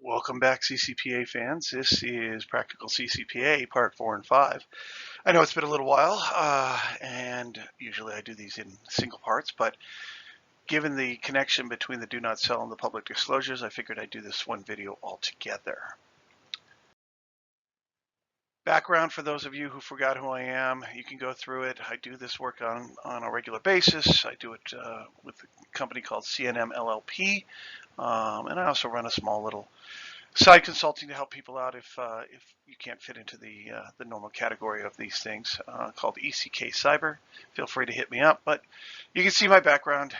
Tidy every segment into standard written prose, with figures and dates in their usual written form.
Welcome back, CCPA fans. This is Practical CCPA Part 4 and 5. I know it's been a little while, and usually I do these in single parts, but given the connection between the do not sell and the public disclosures, I figured I'd do this one video all together. Background for those of you who forgot who I am, you can go through it. I do this work on a regular basis. I do it with a company called CNM LLP, and I also run a small little side consulting to help people out if you can't fit into the normal category of these things, called ECK Cyber. Feel free to hit me up. But you can see my background.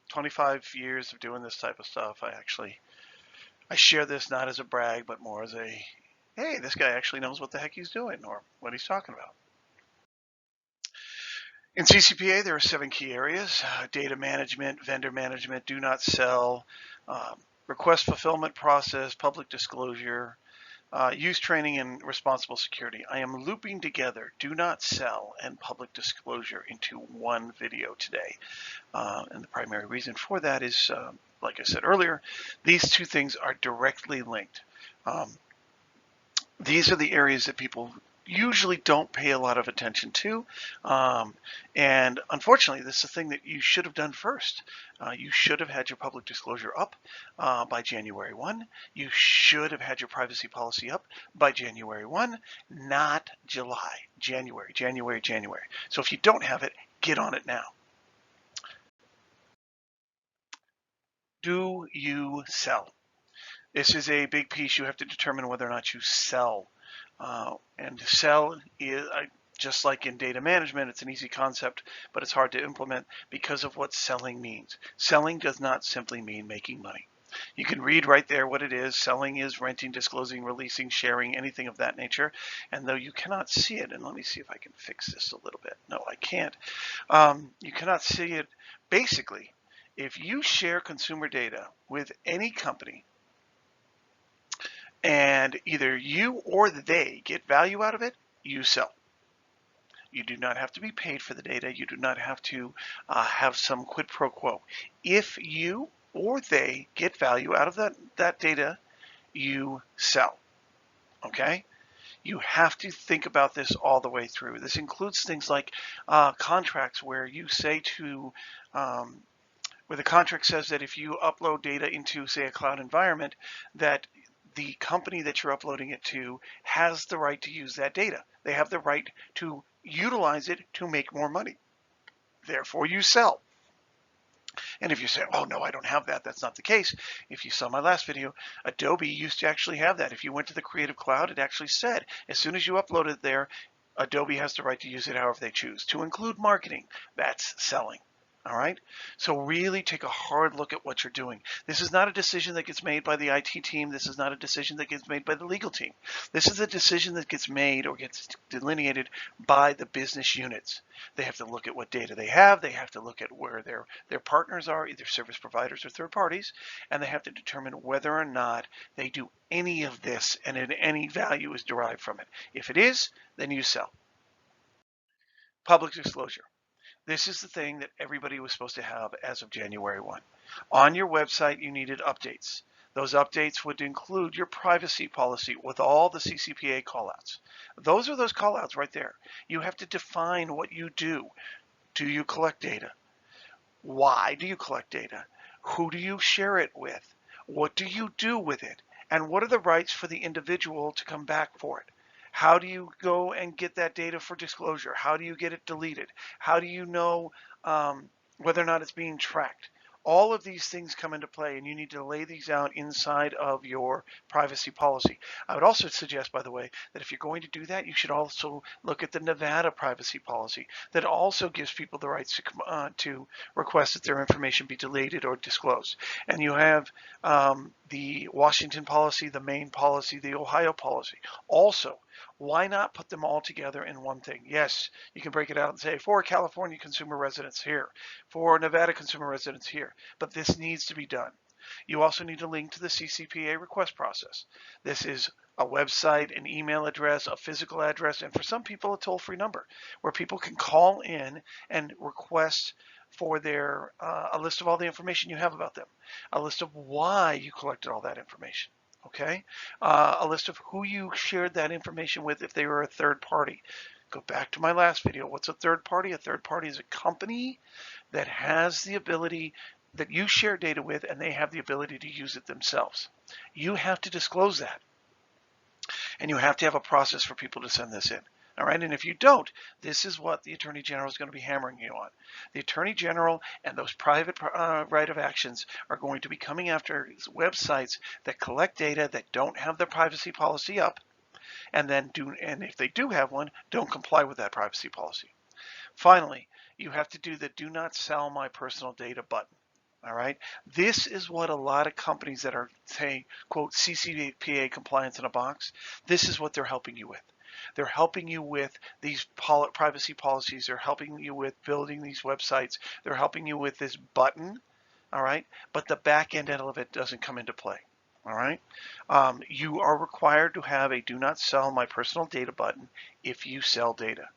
25 years of doing this type of stuff. I share this not as a brag, but more as a, hey, this guy actually knows what the heck he's doing or what he's talking about. In CCPA, there are 7 key areas: data management, vendor management, do not sell, request fulfillment process, public disclosure, use training, and responsible security. I am looping together do not sell and public disclosure into one video today. And the primary reason for that is, like I said earlier, these two things are directly linked. These are the areas that people usually don't pay a lot of attention to. And unfortunately, this is the thing that you should have done first. You should have had your public disclosure up by January 1. You should have had your privacy policy up by January 1, not July, January. So if you don't have it, get on it now. Do you sell? This is a big piece. You have to determine whether or not you sell. And to sell is, just like in data management, it's an easy concept, but it's hard to implement because of what selling means. Selling does not simply mean making money. You can read right there what it is. Selling is renting, disclosing, releasing, sharing, anything of that nature. And though you cannot see it, and let me see if I can fix this a little bit. No, I can't. You cannot see it. Basically, if you share consumer data with any company, and either you or they get value out of it, you sell. You do not have to be paid for the data. You do not have to have some quid pro quo. If you or they get value out of that data, you sell. Okay? You have to think about this all the way through. This includes things like contracts where you say to where the contract says that if you upload data into, say, a cloud environment, that the company that you're uploading it to has the right to use that data. They have the right to utilize it to make more money. Therefore, you sell. And if you say, oh, no, I don't have that, that's not the case. If you saw my last video, Adobe used to actually have that. If you went to the Creative Cloud, it actually said, as soon as you upload it there, Adobe has the right to use it however they choose. To include marketing, that's selling. All right, so really take a hard look at what you're doing. This is not a decision that gets made by the IT team. This is not a decision that gets made by the legal team. This is a decision that gets made or gets delineated by the business units. They have to look at what data they have. They have to look at where their partners are, either service providers or third parties, and they have to determine whether or not they do any of this and any value is derived from it. If it is, then you sell. Public disclosure. This is the thing that everybody was supposed to have as of January 1. On your website, you needed updates. Those updates would include your privacy policy with all the CCPA callouts. Those are those callouts right there. You have to define what you do. Do you collect data? Why do you collect data? Who do you share it with? What do you do with it? And what are the rights for the individual to come back for it? How do you go and get that data for disclosure? How do you get it deleted? How do you know whether or not it's being tracked? All of these things come into play, and you need to lay these out inside of your privacy policy. I would also suggest, by the way, that if you're going to do that, you should also look at the Nevada privacy policy that also gives people the rights to request that their information be deleted or disclosed. And you have the Washington policy, the Maine policy, the Ohio policy. Also, why not put them all together in one thing? Yes, you can break it out and say, for California consumer residents here, for Nevada consumer residents here, but this needs to be done. You also need to link to the CCPA request process. This is a website, an email address, a physical address, and for some people, a toll-free number where people can call in and request for their a list of all the information you have about them, a list of why you collected all that information. Okay, a list of who you shared that information with if they were a third party. Go back to my last video. What's a third party? A third party is a company that has the ability that you share data with, and they have the ability to use it themselves. You have to disclose that, and you have to have a process for people to send this in. All right, and if you don't, this is what the Attorney General is going to be hammering you on. The Attorney General and those private right of actions are going to be coming after websites that collect data that don't have their privacy policy up, and if they do have one, don't comply with that privacy policy. Finally, you have to do the do not sell my personal data button. All right. This is what a lot of companies that are saying, quote, CCPA compliance in a box, this is what they're helping you with. They're helping you with these privacy policies. They're helping you with building these websites. They're helping you with this button. All right. But the back end of it doesn't come into play. All right. You are required to have a do not sell my personal data button if you sell data.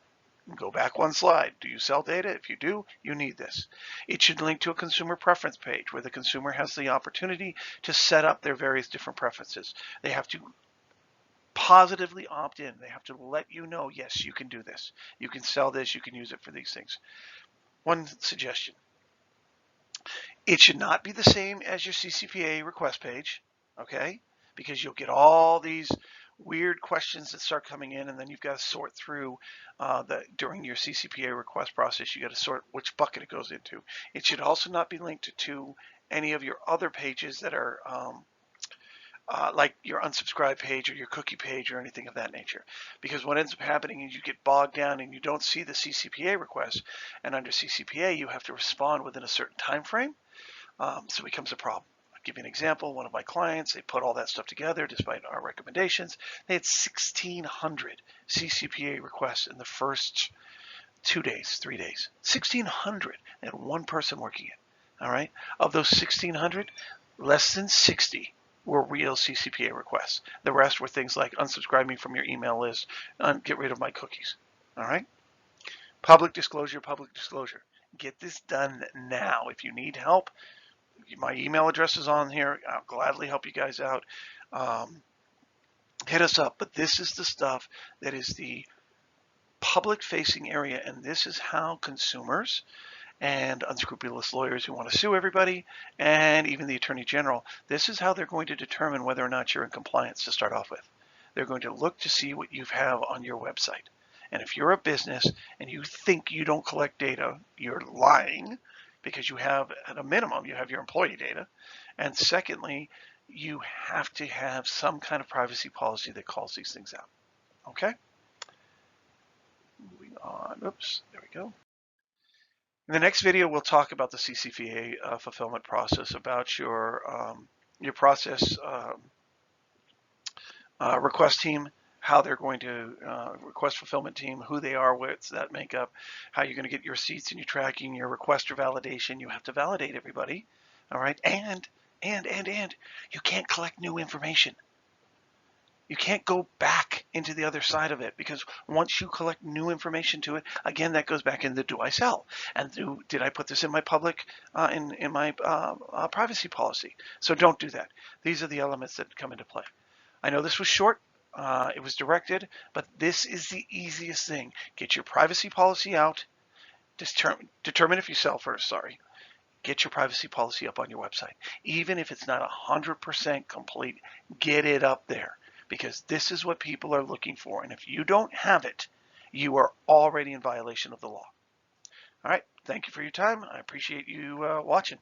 Go back one slide. Do you sell data? If you do, you need this. It should link to a consumer preference page where the consumer has the opportunity to set up their various different preferences. They have to positively opt in. They have to let you know, yes, you can do this. You can sell this. You can use it for these things. One suggestion. It should not be the same as your CCPA request page, okay? Because you'll get all these weird questions that start coming in, and then you've got to sort through during your CCPA request process. You got to sort which bucket it goes into. It should also not be linked to any of your other pages that are like your unsubscribe page or your cookie page or anything of that nature. Because what ends up happening is you get bogged down and you don't see the CCPA request, and under CCPA you have to respond within a certain time frame. So it becomes a problem. I'll give you an example. One of my clients, they put all that stuff together despite our recommendations. They had 1,600 CCPA requests in the first 2 days, 3 days. 1,600. They had one person working it. All right. Of those 1,600, less than 60 were real CCPA requests. The rest were things like unsubscribe me from your email list, get rid of my cookies. All right. Public disclosure, public disclosure. Get this done now. If you need help, my email address is on here. I'll gladly help you guys out. Hit us up. But this is the stuff that is the public facing area, and this is how consumers and unscrupulous lawyers who want to sue everybody, and even the Attorney General, this is how they're going to determine whether or not you're in compliance to start off with. They're going to look to see what you have on your website. And if you're a business and you think you don't collect data, you're lying, because you have, at a minimum, you have your employee data. And secondly, you have to have some kind of privacy policy that calls these things out. Okay? Moving on. Oops, there we go. In the next video, we'll talk about the CCPA fulfillment process, about your process request team, how they're going to request fulfillment team, who they are, what's that makeup, how you're going to get your receipts and your tracking, your requester validation. You have to validate everybody, all right? And you can't collect new information. You can't go back into the other side of it, because once you collect new information to it, again, that goes back into do I sell? And did I put this in my public, in my privacy policy? So don't do that. These are the elements that come into play. I know this was short. It was directed, but this is the easiest thing. Get your privacy policy out. Determine if you sell first, sorry. Get your privacy policy up on your website. Even if it's not 100% complete, get it up there, because this is what people are looking for. And if you don't have it, you are already in violation of the law. All right. Thank you for your time. I appreciate you watching.